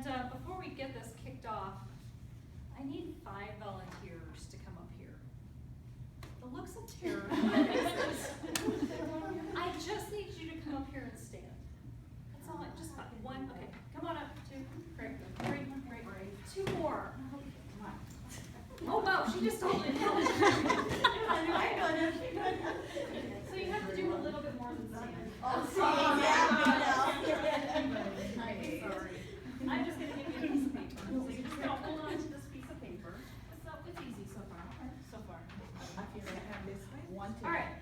And before we get this kicked off, I need 5 volunteers to come up here. The looks of terror on your faces. I just need you to come up here and stand. That's all, just 1, okay, come on up, 2, great, 3, great, 2 more. Oh wow, she just totally intelligent. I know that. So you have to do a little bit more than stand. Oh, sorry. Sorry. I'm just gonna give you a piece of paper. So you're just gonna hold on to this piece of paper. It's easy so far. So far. I feel like I have this one. All right.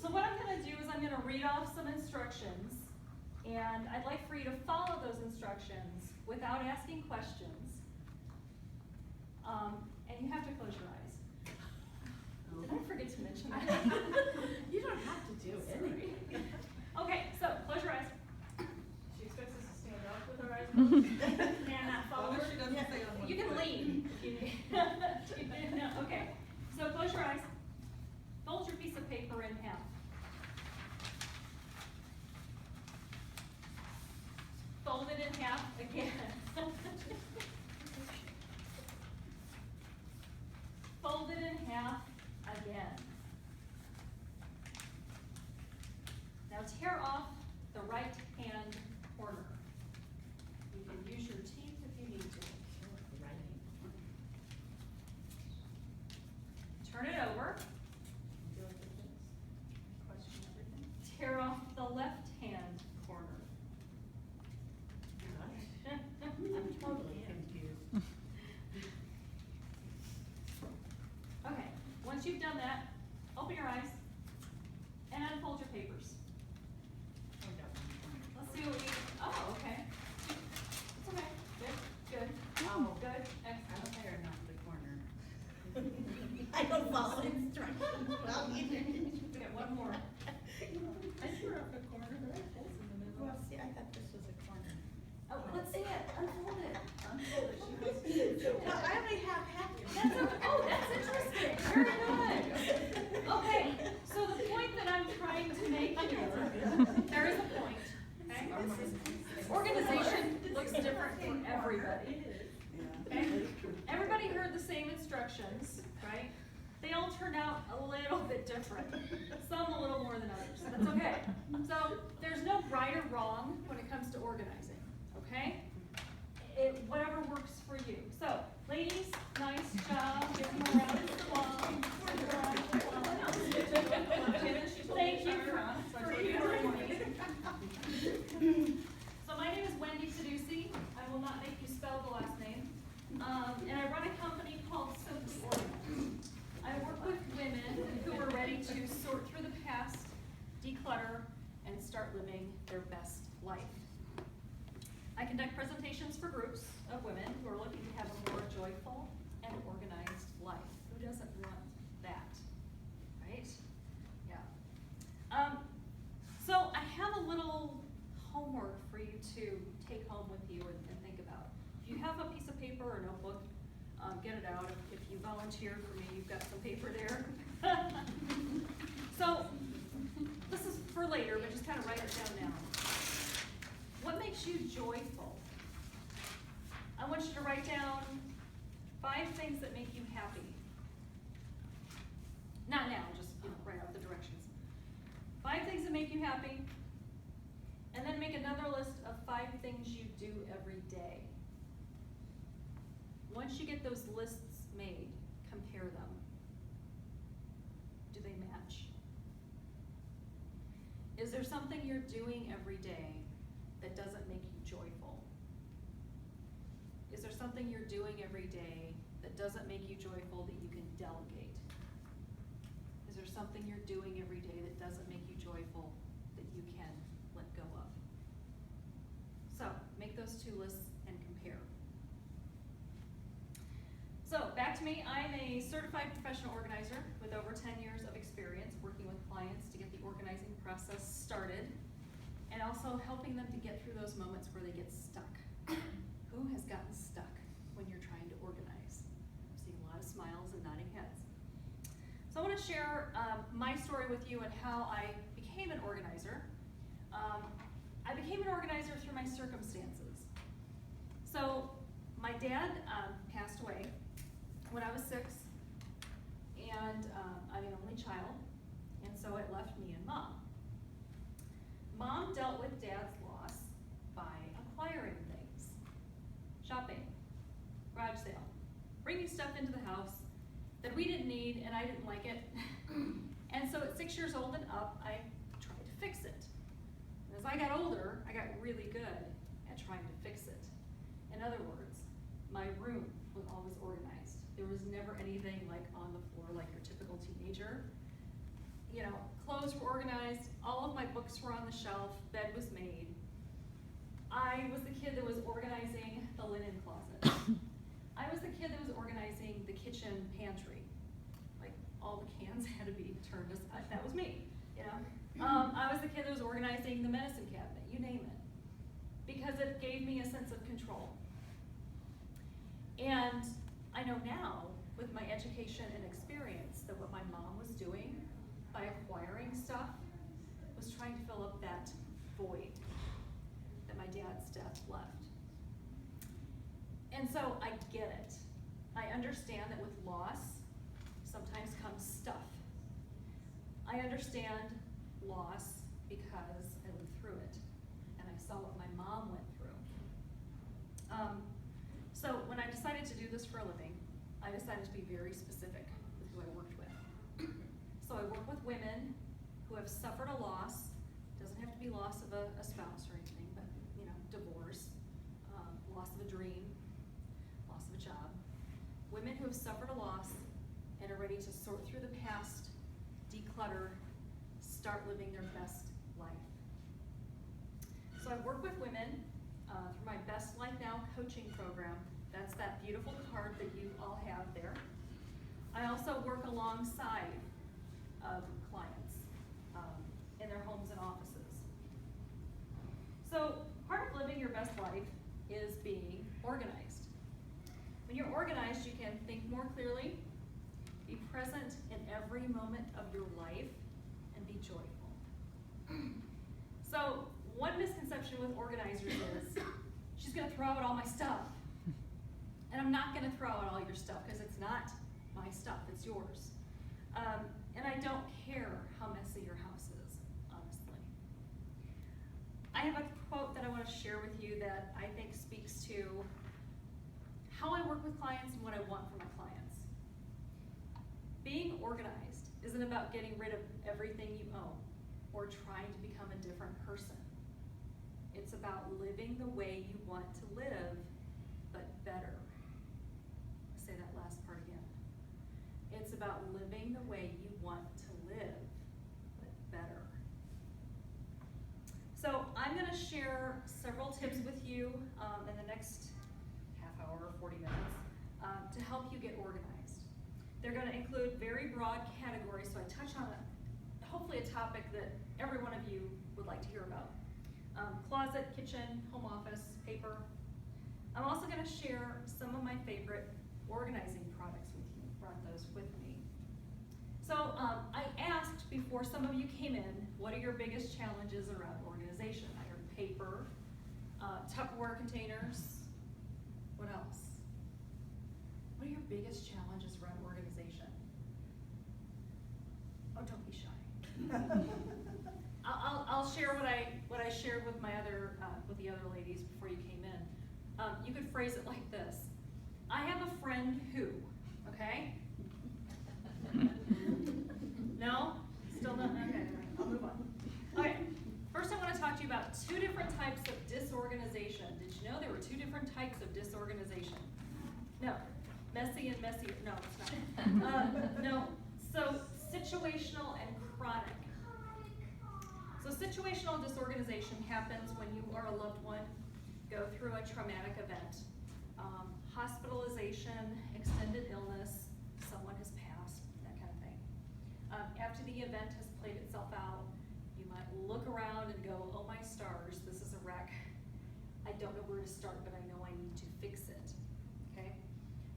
So what I'm gonna do is I'm gonna read off some instructions, and I'd like for you to follow those instructions without asking questions. And you have to close your eyes. Did I forget to mention that? You don't have to do anything. Okay, so close your eyes. She expects us to stand up with our eyes closed and not forward. She doesn't say on one You can foot. lean if you need. No, okay, so close your eyes. Fold your piece of paper in half. Fold it in half again. Fold it in half again. Now tear off the right hand corner. You can use your teeth if you need to. Turn it over. Tear off the left hand corner. I'm totally confused. Okay, once you've done that, open your eyes and unfold your papers. Let's see what we, oh, okay. It's okay, good, Oh. good, I'm excellent. there, not the corner. I don't follow instructions. Well, either. We got one more. I threw up a corner, but I pulled in the middle. Well, see, I thought this was a corner. Oh, let's see it, unfold it. Unfold it, she goes. No, I only have half. That's okay. Oh, that's interesting, very good. Okay, so the point that I'm trying to make here, there is a point, okay? Organization looks different for everybody. Okay? Everybody heard the same instructions, right? They all turned out a little bit different. Some a little more than others. That's okay. So there's no right or wrong when it comes to organizing, okay? Whatever works for you. So, ladies, nice job. Give them a round of applause. Thank you for hearing me. So my name is Wendy Sadusi. I will not make you spell the last name. And I run a company called Simply Organized. I work with women who are ready to sort through the past, declutter, and start living their best life. I conduct presentations for groups of women who are looking to have a more joyful and organized life. Who doesn't want that, right? Yeah. So I have a little homework for you to take home with you and think about. If you have a piece of paper or notebook, get it out. If you volunteer for me, you've got some paper there. So this is for later, but just kind of write it down now. What makes you joyful? I want you to write down 5 things that make you happy. Not now, just write out the directions. 5 things that make you happy, and then make another list of 5 things you do every day. Once you get those lists made, compare them. Do they match? Is there something you're doing every day that doesn't make you joyful? Is there something you're doing every day that doesn't make you joyful that you can delegate? Is there something you're doing every day that doesn't make you joyful that you can let go of? So, make those 2 lists and compare. So, back to me. I'm a certified professional organizer with over 10 years of experience working with clients to get the organizing process started, and also helping them to get through those moments where they get stuck. Who has gotten stuck when you're trying to organize? I'm seeing a lot of smiles and nodding heads. So I want to share my story with you and how I became an organizer. I became an organizer through my circumstances. So my dad passed away when I was 6, and I'm an only child, and so it left me and Mom. Mom dealt with Dad's loss by acquiring things, shopping, garage sale, bringing stuff into the house that we didn't need and I didn't like it. And so at 6 years old and up, I tried to fix it. And as I got older, I got really good at trying to fix it. In other words, my room was always organized. There was never anything like on the floor like your typical teenager. You know, clothes were organized, all of my books were on the shelf, bed was made. I was the kid that was organizing the linen closet. I was the kid that was organizing the kitchen pantry. Like, all the cans had to be turned aside. That was me, you know? I was the kid that was organizing the medicine cabinet, you name it. Because it gave me a sense of control. And I know now, with my education and experience, that what my mom was doing by acquiring stuff was trying to fill up that void that my dad's death left. And so I get it. I understand that with loss, sometimes comes stuff. I understand loss because I lived through it, and I saw what my mom went through. So when I decided to do this for a living, I decided to be very specific with who I worked with. So I work with women who have suffered a loss. Doesn't have to be loss of a spouse or anything, but you know, divorce, loss of a dream, loss of a job. Women who have suffered a loss and are ready to sort through the past, declutter, start living their best life. So I work with women through my Best Life Now coaching program. That's that beautiful card that you all have there. I also work alongside of clients in their homes and offices. So part of living your best life is being organized. When you're organized, you can think more clearly, be present in every moment of your life, and be joyful. So one misconception with organizers is, she's gonna throw out all my stuff. And I'm not gonna throw out all your stuff, because it's not my stuff, it's yours. And I don't care how messy your house is, honestly. I have a quote that I want to share with you that I think speaks to how I work with clients and what I want for my clients. Being organized isn't about getting rid of everything you own or trying to become a different person. It's about living the way you want to live, but better. I'll say that last part again. It's about living the way you want to live, but better. So I'm going to share several tips with you in the next half hour or 40 minutes to help you get organized. They're going to include very broad categories, so I touch on hopefully a topic that every one of you would like to hear about. Closet, kitchen, home office, paper. I'm also going to share some of my favorite organizing products with you. Brought those with me. So I asked before some of you came in, what are your biggest challenges around organization? I heard paper, Tupperware containers. What else? What are your biggest challenges around organization? Oh, don't be shy. I'll share what I shared with my other with the other ladies before you came in. You could phrase it like this: I have a friend who, okay? No? Still not? Okay, I'll move on. Okay, first I want to talk to you about 2 different types of disorganization. Did you know there were 2 different types of disorganization? No. Messy and messier. No, it's not. No. So situational and chronic. So situational disorganization happens when you or a loved one go through a traumatic event. Hospitalization, extended illness, someone has passed, that kind of thing. After the event has played itself out, you might look around and go, oh my stars, this is a wreck. I don't know where to start, but I know I need to fix it, okay?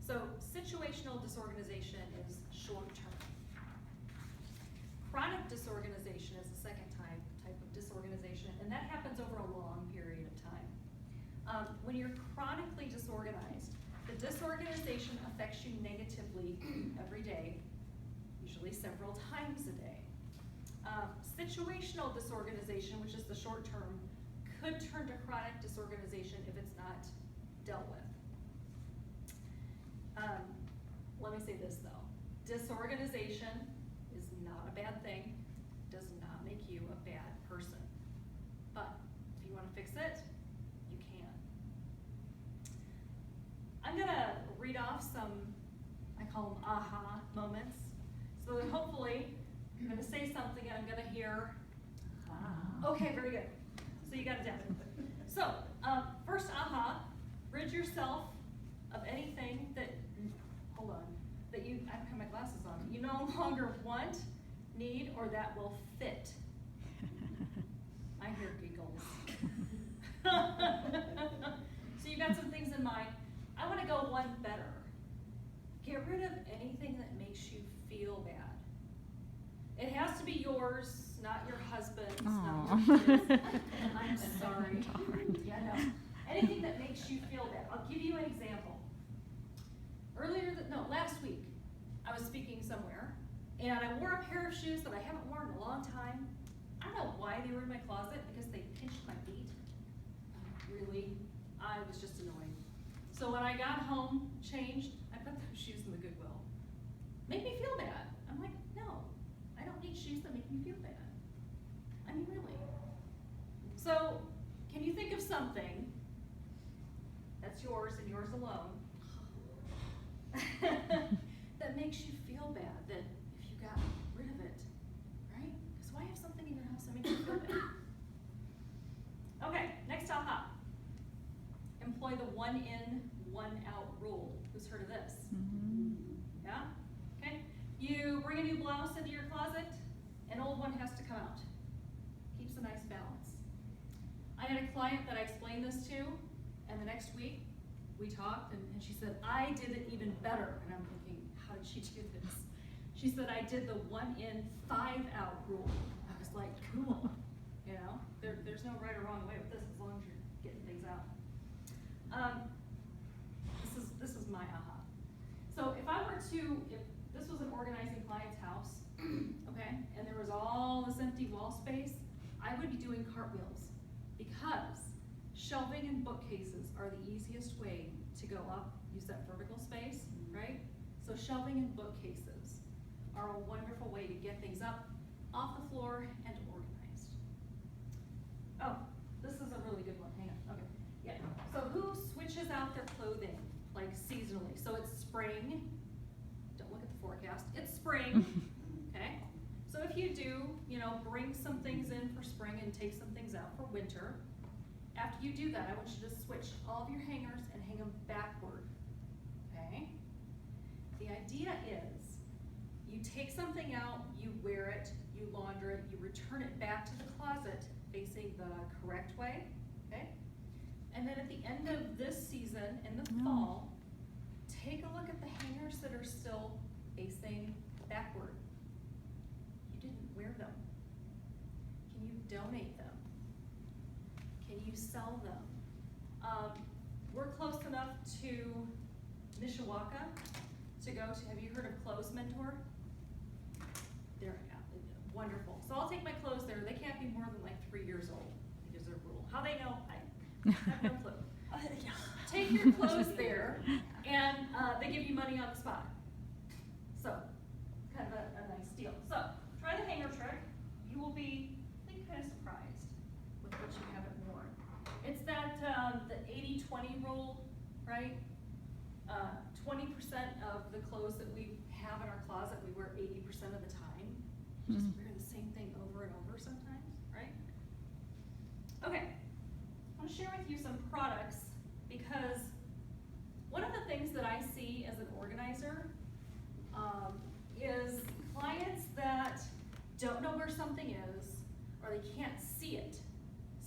So situational disorganization is short term. Chronic disorganization is the second type of disorganization, and that happens over a long period of time. when you're chronically disorganized, the disorganization affects you negatively every day, usually several times a day. Situational disorganization, which is the short term, could turn to chronic disorganization if it's not dealt with. Let me say this though, disorganization is not a bad thing, does not make you a bad person. But if you want to fix it, you can. I'm gonna read off some, I call them aha moments. So that hopefully, I'm gonna say something and I'm gonna hear, okay, very good. So you got it down. So, first aha, rid yourself of anything that, hold on, that you, I have my glasses on, you no longer want, need, or that will fit. I hear giggles. So you got some things in mind. I wanna go one better. Get rid of anything that makes you feel bad. It has to be yours, not your husband's, not your kids. I'm sorry. Yeah, no. Anything that makes you feel bad. I'll give you an example. Last week, I was speaking somewhere, and I wore a pair of shoes that I haven't worn in a long time. I don't know why they were in my closet, because they pinched my feet. Really, I was just annoyed. So when I got home, changed, I put those shoes in the Goodwill. Made me feel bad. I'm like, no, I don't need shoes that make me feel bad. I mean, really. So, can you think of something that's yours and yours alone that makes you feel bad, that if you got rid of it, right? Because why have something in your house that makes you feel bad? Okay, next aha. Employ the one in, one out rule. Who's heard of this? Yeah? Okay. You bring a new blouse into your closet, an old one has to come out. Keeps a nice balance. I had a client that I explained this to, and the next week we talked, and she said, I did it even better. And I'm thinking, how did she do this? She said, I did the one in, five out rule. I was like, cool. You know, there's no right or wrong way with this as long as you're getting things out. This is my aha. So if this was an organizing client's house, okay, and there was all this empty wall space, I would be doing cartwheels, because shelving and bookcases are the easiest way to go up, use that vertical space, right? So shelving and bookcases are a wonderful way to get things up off the floor and organized. Oh, this is a really good one, hang on, okay. Yeah, so who switches out their clothing, like seasonally? So it's spring, don't look at the forecast, it's spring, okay? So if you do, bring some things in for spring and take some things out for winter. After you do that, I want you to switch all of your hangers and hang them backward, okay? The idea is, you take something out, you wear it, you launder it, you return it back to the closet facing the correct way, okay? And then at the end of this season, in the fall, take a look at the hangers that are still facing backward. You didn't wear them. Can you donate them? Can you sell them? We're close enough to Mishawaka to go to, have you heard of Clothes Mentor? They're wonderful. So I'll take my clothes there. They can't be more than like 3 years old, because their rule. How they know, I have no clue. Take your clothes there, and they give you money on the spot. So, kind of a nice deal. So, try the hanger trick. You will be, I think, kind of surprised with what you haven't worn. It's that, the 80-20 rule, right? 20% of the clothes that we have in our closet, we wear 80% of the time. Just wear the same thing over and over sometimes, right? Okay, I want to share with you some products, because one of the things that I see as an organizer is clients that don't know where something is, or they can't see it.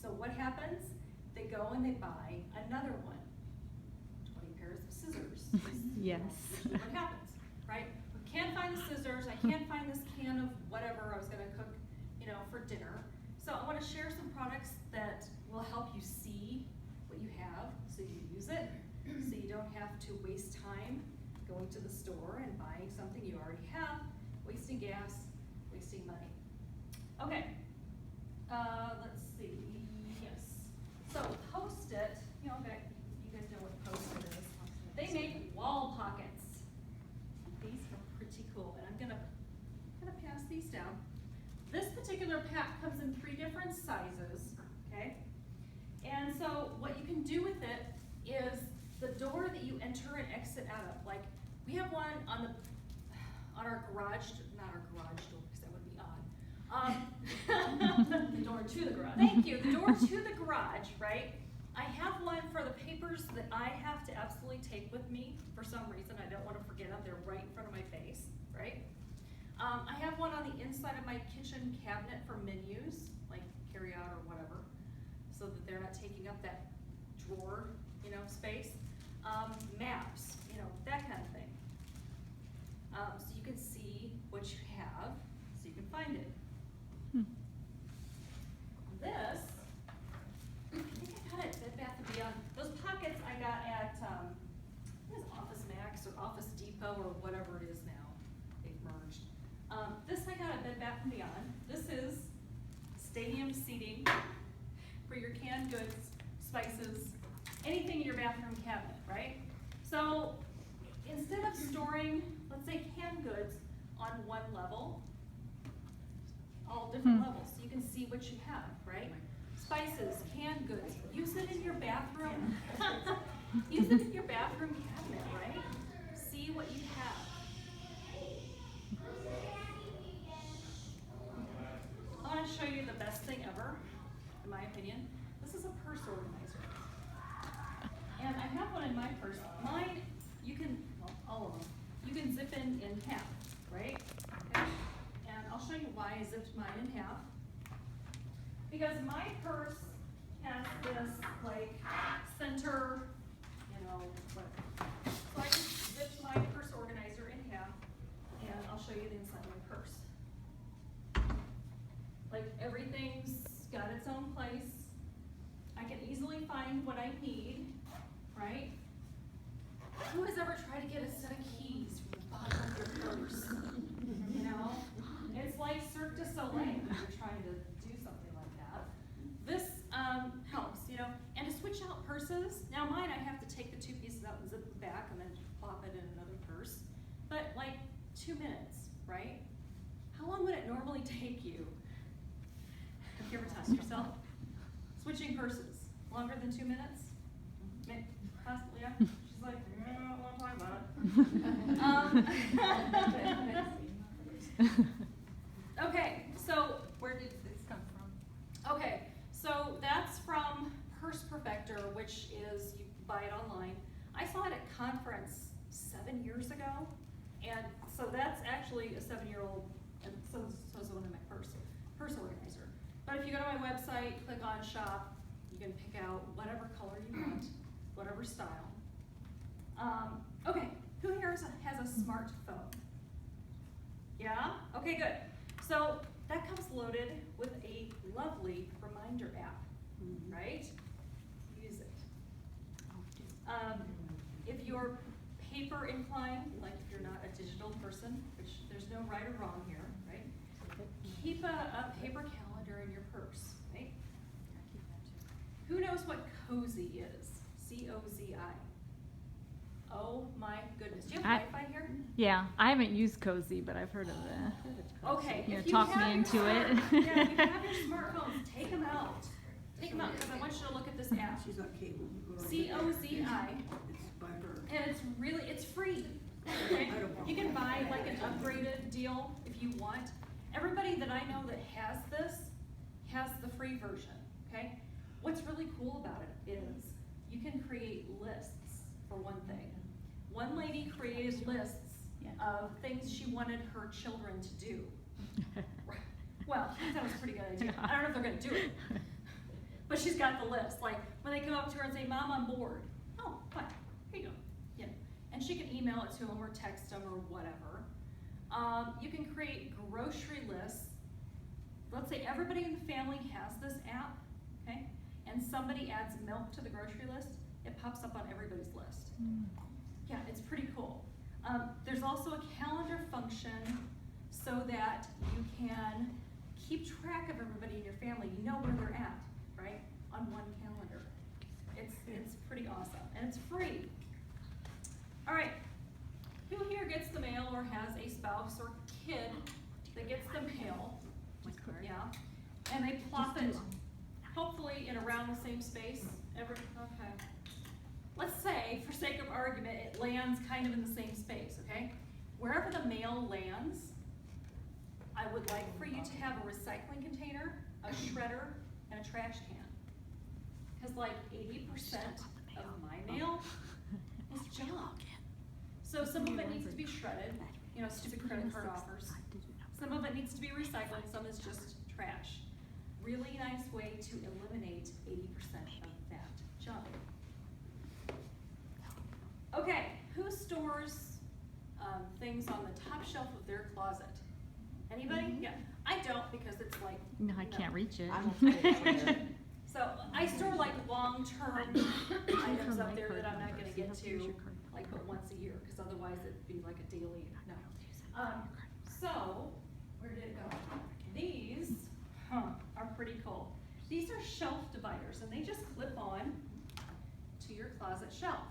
So what happens? They go and they buy another one. 20 pairs of scissors. Yes. What happens, right? We can't find the scissors. I can't find this can of whatever I was going to cook, for dinner. So I want to share some products that will help you see what what you have so you use it, so you don't have to waste time going to the store and buying something you already have, wasting gas, wasting money. Okay, let's see, yes. So Post-it, you know what Post-it is. They make wall pockets. These are pretty cool, and I'm gonna pass these down. This particular pack comes in 3 different sizes, okay? And so what you can do with it is the door that you enter and exit out of. Like, we have one on our garage, not our garage door, because that would be odd. The door to the garage. Thank you, the door to the garage, right? I have one for the papers that I have to absolutely take with me for some reason. I don't want to forget them. They're right in front of my face, right? I have one on the inside of my kitchen cabinet for menus, like carry out or whatever, so that they're not taking up that drawer, space. Maps, that kind of thing. So you can see what you have, so you can find it. This, I think I got it at Bed Bath & Beyond. Those pockets I got at, Office Max or Office Depot or whatever it is now. They've merged. This I got at Bed Bath & Beyond. This is stadium seating for your canned goods, spices, anything in your bathroom cabinet, right? So instead of storing, let's say, canned goods on one level, all different levels, so you can see what you have, right? Spices, canned goods, use it in your bathroom. Use it in your bathroom cabinet, right? See what you have. I want to show you the best thing ever, in my opinion. This is a purse organizer. And I have one in my purse. Mine, you can, well, all of them, you can zip in half, right? Okay. And I'll show you why I zipped mine in half. Because my purse has this, like, center, whatever. So I just zipped my purse organizer in half, and I'll show you the inside of my purse. Like, everything's got its own place. I can easily find what I need, right? Who has ever tried to get a set of keys from the bottom of your purse? It's like Cirque du Soleil when you're trying to do something like that. This helps, and to switch out purses. Now mine, I have to take the 2 pieces out and zip them back and then plop it in another purse. But like 2 minutes, right? How long would it normally take you? Have you ever touched yourself? Switching purses, longer than 2 minutes? Possibly, yeah. She's like, I don't want to talk about it. Okay, so Where did this come from? okay, so that's from Purse Perfector, which is, you buy it online. I saw it at conference 7 years ago, and so that's actually a 7-year-old, and so is the one in my purse organizer. But if you go to my website, click on shop, you can pick out whatever color you want, whatever style. Okay, who here has a smartphone? Yeah? Okay, good. So that comes loaded with a lovely reminder app, right? Use it. If you're paper inclined, like if you're not a digital person, which there's no right or wrong here, right? Keep a paper calendar in your purse, right? Who knows what Cozy is? C-O-Z-I. Oh my goodness. Do you have Wi-Fi here? Yeah, I haven't used Cozy, but I've heard of it. Okay. Yeah, if you talk have me your into it. Yeah, if you have your smartphones, take them out. Take them out, because I want you to look at this app. She's on cable. C-O-Z-I. It's by her. And it's free. Okay? You can buy like an upgraded deal if you want. Everybody that I know that has this has the free version, okay? What's really cool about it is you can create lists, for one thing. One lady created lists of things she wanted her children to do. Well, I thought it was a pretty good idea. I don't know if they're gonna do it. But she's got the list. Like, when they come up to her and say, Mom, I'm bored. Oh, fine, here you go. Yeah. And she can email it to them or text them or whatever. You can create grocery lists. Let's say everybody in the family has this app, okay? and somebody adds milk to the grocery list, it pops up on everybody's list. Yeah, it's pretty cool. There's also a calendar function so that you can keep track of everybody in your family. You know where they're at, right? On one calendar. It's pretty awesome, and it's free. All right, who here gets the mail or has a spouse or kid that gets the mail? Yeah, and they plop it, hopefully in around the same space. Okay. Let's say, for sake of argument, it lands kind of in the same space, okay? Wherever the mail lands, I would like for you to have a recycling container, a shredder, and a trash can. Because like 80% of my mail is junk. So some of it needs to be shredded, you know, stupid credit card offers. Some of it needs to be recycled, some is just trash. Really nice way to eliminate 80% of that junk. Okay, who stores things on the top shelf of their closet? Anybody? Yeah, I don't because it's like. No, I can't reach it. So I store like long-term items up there that I'm not gonna get to like but once a year, because otherwise it'd be like a daily, no. So, where did it go? These, are pretty cool. These are shelf dividers, and they just clip on to your closet shelf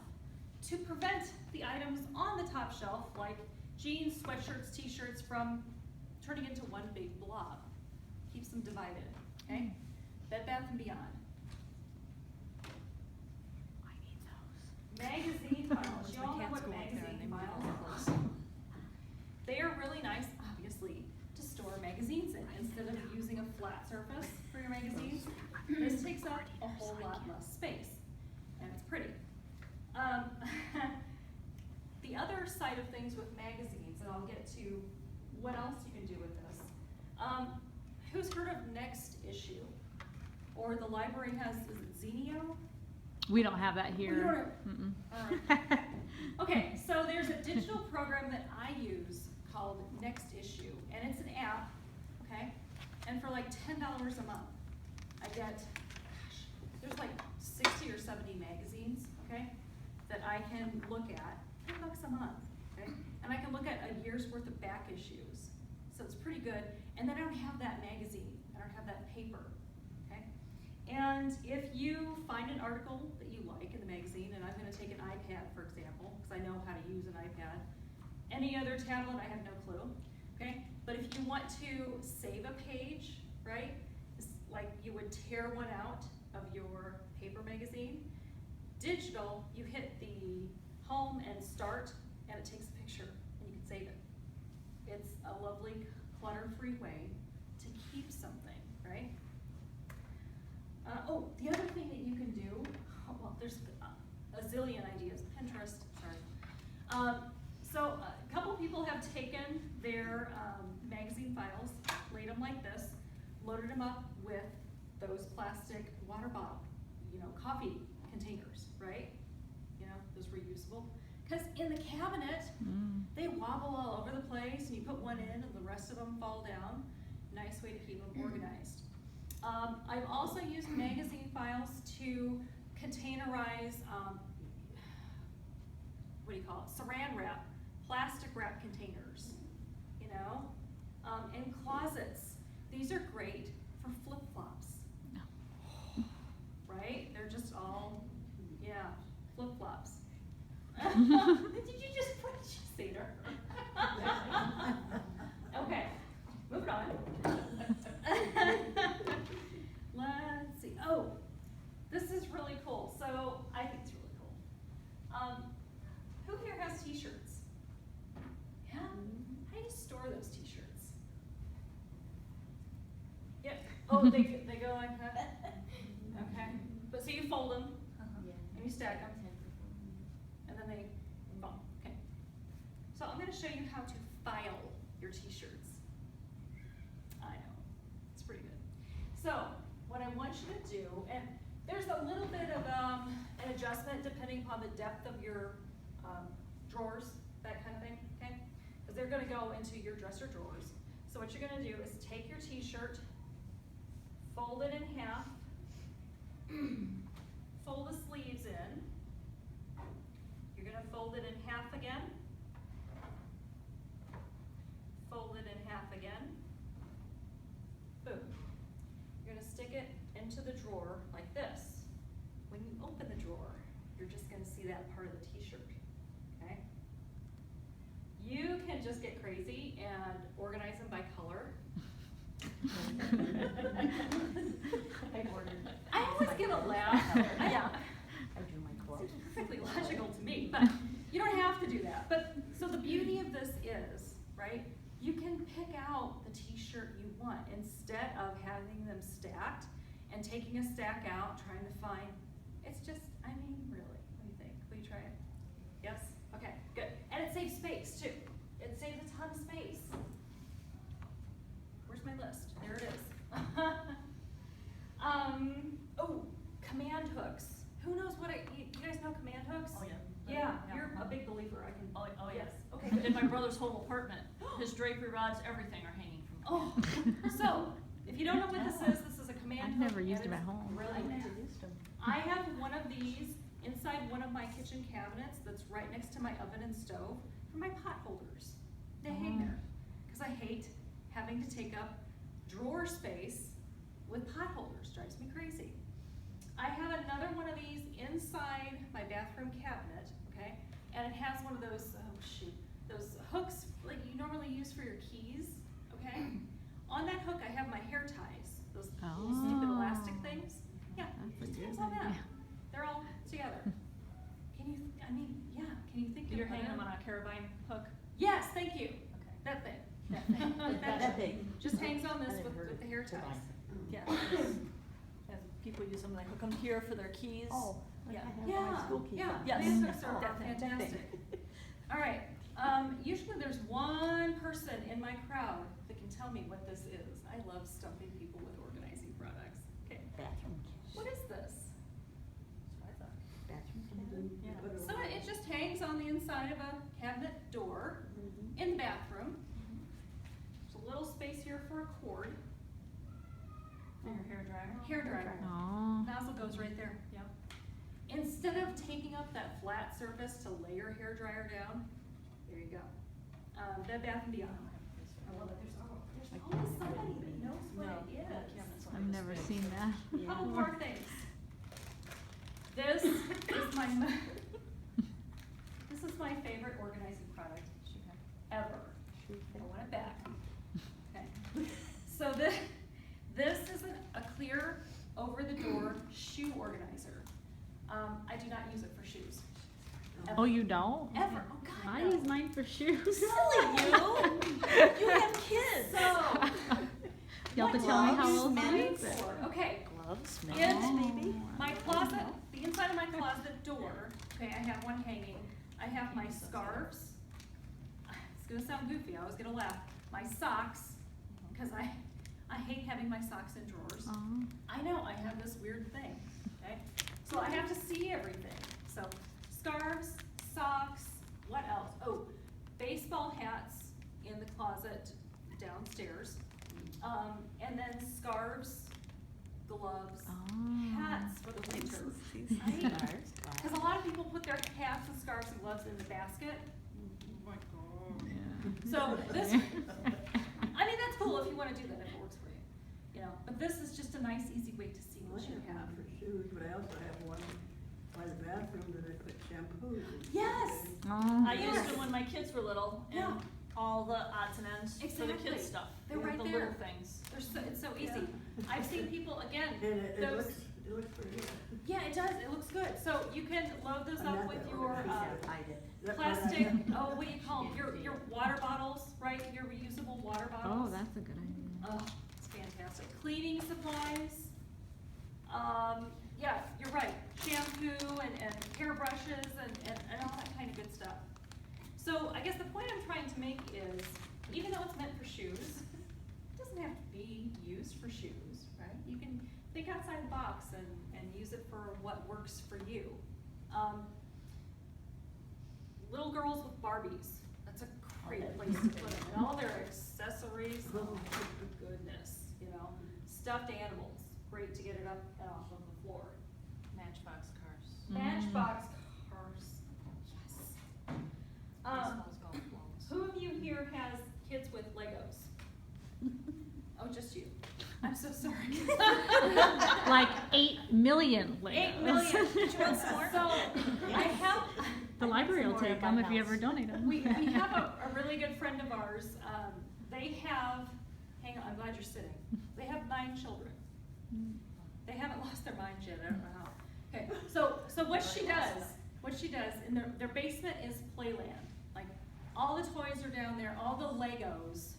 to prevent the items on the top shelf, like jeans, sweatshirts, t-shirts, from turning into one big blob. Keeps them divided, okay? Bed Bath & Beyond. I need those. Magazine files. You all know what magazine files are. They are really nice, obviously, to store magazines in. Instead of using a flat surface for your magazines, this takes up a whole lot less space, and it's pretty. The other side of things with magazines, and I'll get to what else you can do with this. Who's heard of Next Issue? Or the library has, is it Zenio? We don't have that here. Mm-mm. Okay, so there's a digital program that I use called Next Issue, and it's an app, okay? And for like $10 a month, I get, gosh, there's like 60 or 70 magazines, okay, that I can look at, $10 a month, okay? And I can look at a year's worth of back issues, so it's pretty good. And then I don't have that magazine, I don't have that paper, okay? And if you find an article that you like in the magazine, and I'm gonna take an iPad, for example, because I know how to use an iPad. Any other tablet, I have no clue, okay? But if you want to save a page, right? It's like you would tear one out of your paper magazine. Digital, you hit the home and start, and it takes a picture, and you can save it. It's a lovely, clutter-free way to keep something, right? Oh, the other thing that you can do, well, there's a zillion ideas. Pinterest, sorry. So a couple people have taken their magazine files, laid them like this, loaded them up with those plastic water bottle, you know, coffee containers, right? You know, those reusable. Because in the cabinet, they wobble all over the place, and you put one in and the rest of them fall down. Nice way to keep them organized. I've also used magazine files to containerize, what do you call it, saran wrap, plastic wrap containers, you know, and closets. These are great for flip-flops, right? They're just all, yeah, flip-flops. Did you just, what did you say to her? Okay, moving on. Let's see. Oh, this is really cool. So I think it's really cool. Who here has t-shirts? Yeah? How do you store those t-shirts? Yeah. Oh, they go like that? Okay. But so you fold them, and you stack them, and then they, boom. Okay. So I'm going to show you how to file your t-shirts. I know. It's pretty good. So what I want you to do, and there's a little bit of an adjustment depending upon the depth of your drawers, that kind of thing, okay? Because they're going to go into your dresser drawers. So what you're going to do is take your t-shirt, fold it in half, fold the sleeves in. You're gonna fold it in half again. Fold it in half again. Boom. You're gonna stick it into the drawer like this. When you open the drawer, you're just gonna see that part of the t-shirt, okay? You can just get crazy and organize them by color. I always get a laugh. Yeah. I do my clothes. Seems perfectly logical to me, but you don't have to do that. But, so the beauty of this is, right, you can pick out the t-shirt you want instead of having them stacked and taking a stack out, trying to find, it's just, I mean, really, what do you think? Will you try it? Yes? Okay, good. And it saves space too. It saves a ton of space. Where's my list? There it is. Oh, command hooks. Who knows what you guys know command hooks? Oh, yeah. Yeah, you're a big believer. I can. Oh, yes. Okay. In my brother's whole apartment, his drapery rods, everything are hanging from. Oh, so if you don't know what this is a command I've hook. never used and them at it's home. Really nice. I have one of these inside one of my kitchen cabinets that's right next to my oven and stove for my pot holders. They hang Oh. there because I hate having to take up drawer space with pot holders. Drives me crazy. I have another one of these inside my bathroom cabinet, okay? And it has one of those, those hooks like you normally use for your keys, okay? On that hook, I have my hair ties, those little stupid elastic Oh. things. Yeah, That's a just good hangs on that. idea. They're all together. Can you, I mean, yeah, can you think of You're hanging them another- on a carabine hook? Yes, thank you. Okay. That thing, that thing. That big. Just hangs on I this didn't with heard the it. hair ties. Yeah. And people use them, they hook them here for their keys. Oh, like Yeah, I have yeah, my school keys yeah, on. Yes. command hooks are Oh, that big. fantastic. All right, usually there's one person in my crowd that can tell me what this is. I love stumping people with organizing products. Okay, Bathroom keys. what is this? That's what I thought. Bathroom keys. Yeah. So it just hangs on the inside of a cabinet door Mhm. in the bathroom. There's a little space here for a cord. For your hair dryer. Hair dryer. Oh. Nozzle goes right there, yeah. Instead of taking up that flat surface to lay your hair dryer down, there you go. Bed Bath & Beyond. I love it. There's always somebody that knows what No, it no, is. cabinet's on I've this never big. seen that. Yeah. Couple more things. This is my, this is my favorite organizing product ever. I want it back. Okay. So this is a clear over-the-door shoe organizer. I do not use it for shoes. Oh, you don't? Ever, oh God, I no. use mine for shoes. Silly you! You have kids. So. You'll have to what tell me do I how use old mine it is. for? Okay, Gloves, in mitts, maybe? my closet, the inside of my closet door, okay, I have one hanging. I have my scarves. It's gonna sound goofy, I was gonna laugh. My socks, because I hate having my socks in drawers. Oh. I know, I have this weird thing, okay? So I have to see everything. So scarves, socks, what else? Oh, baseball hats in the closet downstairs. And then scarves, gloves, Oh. hats for the winter. These Right? Scarves, Because a lot of people put their hats and scarves and gloves in the basket. Oh my God. Yeah. So this, I mean, that's cool if you wanna do that, if it works for you. You know, but this is just a nice, easy way to see what you have. For shoes, but I also have one by the bathroom that I put shampoos in. Yes. Oh. I used Yes. them when my kids were little, and Yeah. all the odds and ends for the Exactly. kids stuff. They're the right the there. little things. They're so, it's so easy. I've seen people, again, And it those, looks pretty good. yeah, it does, it looks good. So you can load those I'm up not with that your, organized. I did. That- plastic, oh, what do you call them, your water bottles, right, your reusable water Oh, bottles. that's a good idea. Oh, it's fantastic. Cleaning supplies. Yeah, you're right. Shampoo and hairbrushes and all that kind of good stuff. So I guess the point I'm trying to make is, even though it's meant for shoes, it doesn't have to be used for shoes, right? You can think outside the box and use it for what works for you. Little girls with Barbies, that's a great place to put them, and all their accessories, oh my goodness, you know. Stuffed animals, great to get it up and off of the floor. Matchbox cars. Yes. Who of you here has kids with Legos? Oh, just you. I'm so sorry. Like 8 million Legos. 8 million. Did you want some more? So I have. The library will take them if you ever donate them. We have a really good friend of ours. They have, hang on, I'm glad you're sitting. They have 9 children. They haven't lost their minds yet, I don't know how. Okay, so what she does, in their basement is playland. Like, all the toys are down there, all the Legos.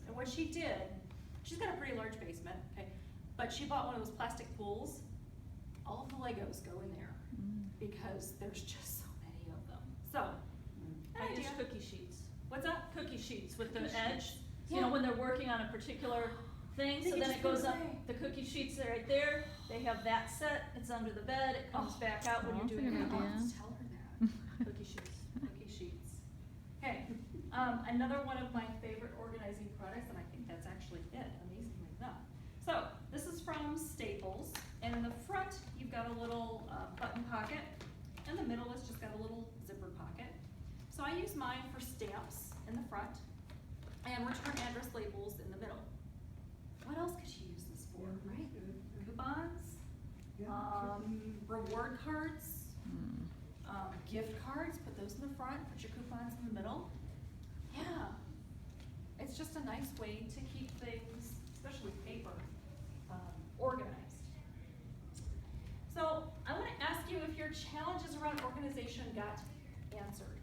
And what she did, she's got a pretty large basement, okay, but she bought one of those plastic pools. All of the Legos go in there because there's just so many of them. So, I use idea. cookie sheets. What's that? Cookie sheets with the Cookie edge. sheets. You know, Yeah. when they're working on a particular thing, They so can then just it goes put it up, away. the cookie sheets are right there, they have that set, it's under the bed, it comes Oh. back out when Oh, you're that's a doing good your idea. I'll just tell her that. cookie sheets. Cookie sheets. Okay, another one of my favorite organizing products, and I think that's actually it, amazingly enough. So, this is from Staples, and in the front, you've got a little button pocket, and the middle has just got a little zipper pocket. So I use mine for stamps in the front, and return address labels in the middle. What else could you use this for, right? Coupons, reward cards, gift cards, put those in the front, put your coupons in the middle. Yeah, it's just a nice way to keep things, especially paper, organized. So I want to ask you if your challenges around organization got answered.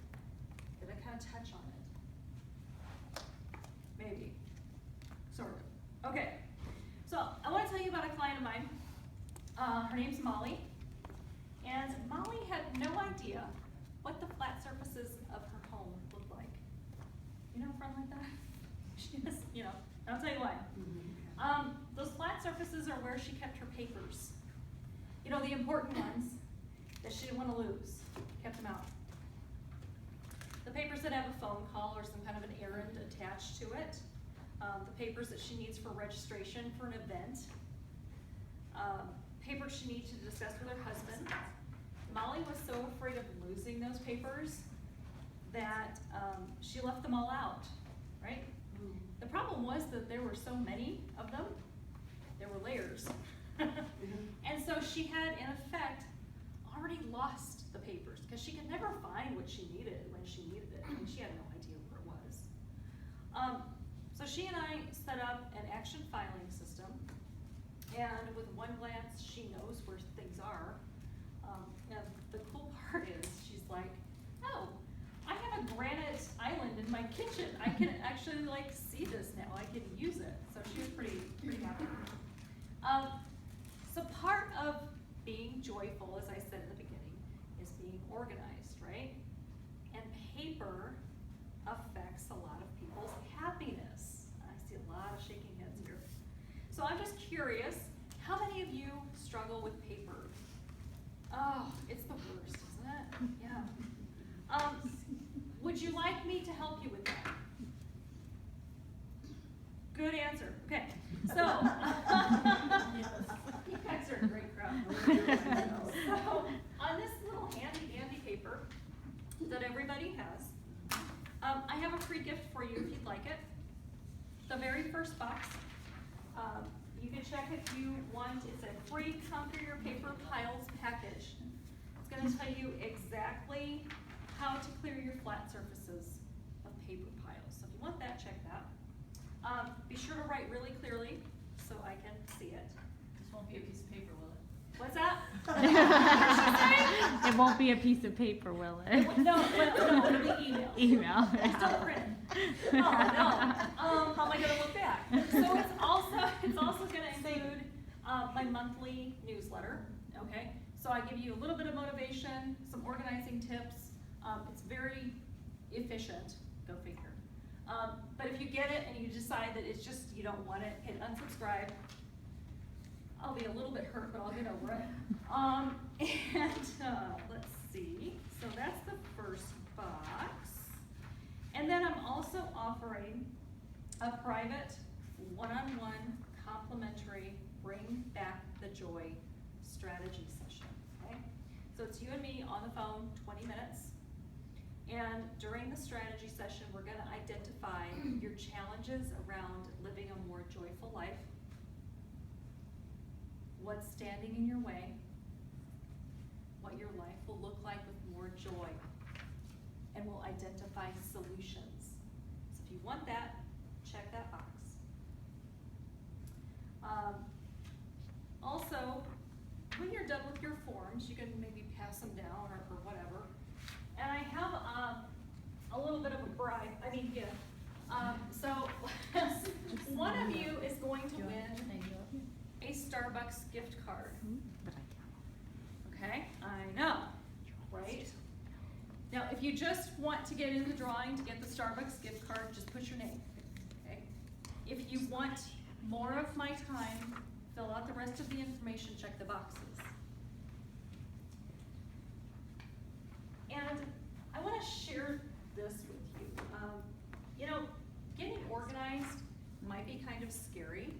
Did I kind of touch on it? Maybe, sort of. Okay, so I want to tell you about a client of mine. Her name's Molly. And Molly had no idea what the flat surfaces of her home looked like. You know a friend like that? She just, and I'll tell you why. Those flat surfaces are where she kept her papers. The important ones that she didn't want to lose, kept them out. The papers that have a phone call or some kind of an errand attached to it. The papers that she needs for registration for an event. Papers she needs to discuss with her husband. Molly was so afraid of losing those papers that she left them all out, right? The problem was that there were so many of them, there were layers. And so she had, in effect, already lost the papers because she could never find what she needed when she needed it. I mean, she had no idea where it was. So she and I set up an action filing system, and with one glance, she knows where things are. And the cool part is, she's like, oh, I have a granite island in my kitchen. I can actually see this now. I can use it. So she was pretty happy. So part of being joyful, as I said in the beginning, is being organized, right? And paper affects a lot of people's happiness. I see a lot of shaking heads here. So I'm just curious, how many of you struggle with paper? Oh, it's the worst, isn't it? Yeah. Would you like me to help you with that? Good answer. Okay. So, you guys are a great crowd. So, on this little handy dandy paper that everybody has, I have a free gift for you if you'd like it. The very first box, you can check if you want. It's a free Conquer Your Paper Piles package. It's going to tell you exactly how to clear your flat surfaces of paper piles. So if you want that, check that. Be sure to write really clearly so I can see it. This won't be a piece of paper, will it? What's that? It won't be a piece of paper, will it? No, it'll be email. Email. Still print. Oh, no. How am I gonna look back? So it's also going to include my monthly newsletter, okay? So I give you a little bit of motivation, some organizing tips. It's very efficient, go figure. But if you get it and you decide that it's just, you don't want it, hit unsubscribe. I'll be a little bit hurt, but I'll get over it. Let's see. So that's the first box. And then I'm also offering a private one-on-one complimentary Bring Back the Joy strategy session, okay? phone 20 minutes. And during the strategy session, we're gonna identify your challenges around living a more joyful life, what's standing in your way, what your life will look like with more joy, and we'll identify solutions. So if you want that, check that box. Also, when you're done with your forms, you can maybe pass them down or whatever. And I have a little bit of a gift. So one of you is going to win a Starbucks gift card. But I can't. Okay, I know, right? Now, if you just want to get in the drawing to get the Starbucks gift card, just put your name, okay? If you want more of my time, fill out the rest of the information, check the boxes. And I want to share this with you. You know, getting organized might be kind of scary.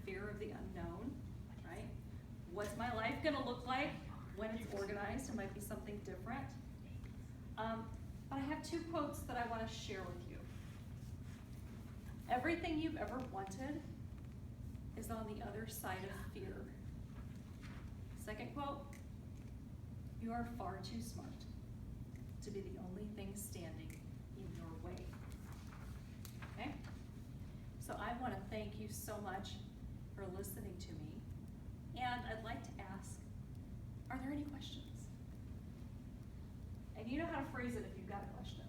Fear of the unknown, right? What's my life gonna look like when it's organized? It might be something different. But I have two quotes that I want to share with you. Everything you've ever wanted is on the other side of fear. Second quote, you are far too smart to be the only thing standing in your way. Okay? So I want to thank you so much for listening to me. And I'd like to ask, are there any questions? And you know how to phrase it if you've got a question.